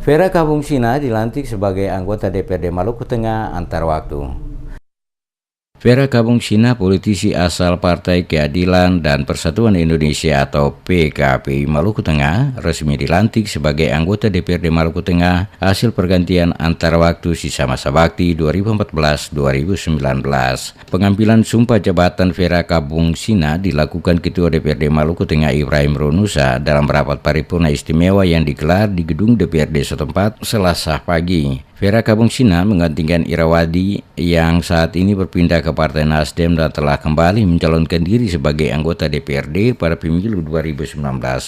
Vera Kabungsina dilantik sebagai anggota DPRD Maluku Tengah antar waktu. Vera Kabungsina, politisi asal Partai Keadilan dan Persatuan Indonesia atau PKPI Maluku Tengah, resmi dilantik sebagai anggota DPRD Maluku Tengah hasil pergantian antar waktu sisa masa bakti 2014-2019. Pengambilan sumpah jabatan Vera Kabungsina dilakukan Ketua DPRD Maluku Tengah Ibrahim Ronusa dalam rapat paripurna istimewa yang digelar di gedung DPRD setempat Selasa pagi. Vera Kabungsina menggantikan Irawadi yang saat ini berpindah ke Partai Nasdem dan telah kembali mencalonkan diri sebagai anggota DPRD pada pemilu 2019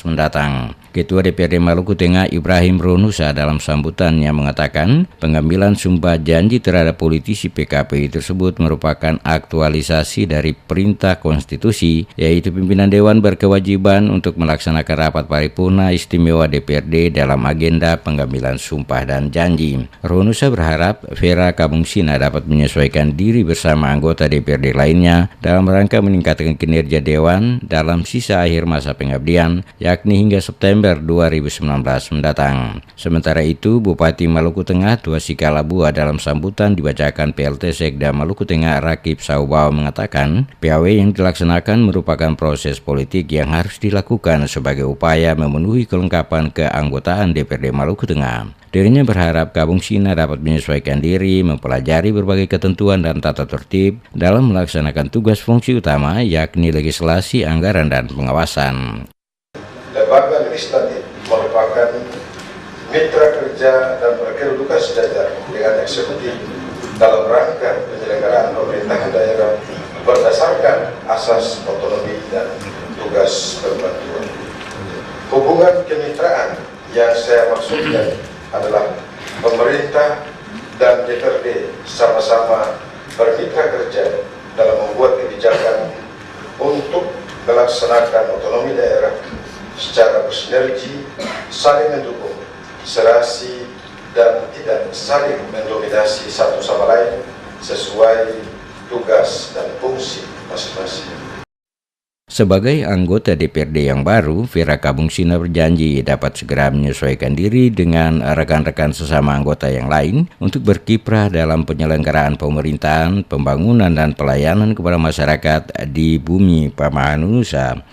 mendatang. Ketua DPRD Maluku Tengah Ibrahim Ronusa dalam sambutannya mengatakan pengambilan sumpah janji terhadap politisi PKPI tersebut merupakan aktualisasi dari perintah konstitusi, yaitu pimpinan Dewan berkewajiban untuk melaksanakan rapat paripurna istimewa DPRD dalam agenda pengambilan sumpah dan janji. Ronusa berharap Vera Kabungsina dapat menyesuaikan diri bersama anggota DPRD lainnya dalam rangka meningkatkan kinerja Dewan dalam sisa akhir masa pengabdian, yakni hingga September 2019 mendatang. Sementara itu, Bupati Maluku Tengah Tuasika Labua dalam sambutan dibacakan PLT Sekda Maluku Tengah Rakib Saubao mengatakan PAW yang dilaksanakan merupakan proses politik yang harus dilakukan sebagai upaya memenuhi kelengkapan keanggotaan DPRD Maluku Tengah. Dirinya berharap Kabungsina dapat menyesuaikan diri, mempelajari berbagai ketentuan dan tata tertib dalam melaksanakan tugas fungsi utama, yakni legislasi, anggaran, dan pengawasan. Lembaga legislatif merupakan mitra kerja dan berkedudukan sejajar dengan eksekutif dalam rangka penyelenggaraan pemerintahan daerah berdasarkan asas otonomi dan tugas perbantuan. Hubungan kemitraan yang saya maksudkan adalah pemerintah dan DPRD sama-sama bermitra kerja dalam membuat kebijakan untuk melaksanakan otonomi daerah secara bersinergi, saling mendukung, serasi, dan tidak saling mendominasi satu sama lain sesuai tugas dan fungsi masing-masing. Sebagai anggota DPRD yang baru, Vera Kabungsina berjanji dapat segera menyesuaikan diri dengan rekan-rekan sesama anggota yang lain untuk berkiprah dalam penyelenggaraan pemerintahan, pembangunan, dan pelayanan kepada masyarakat di bumi Pamanunusa.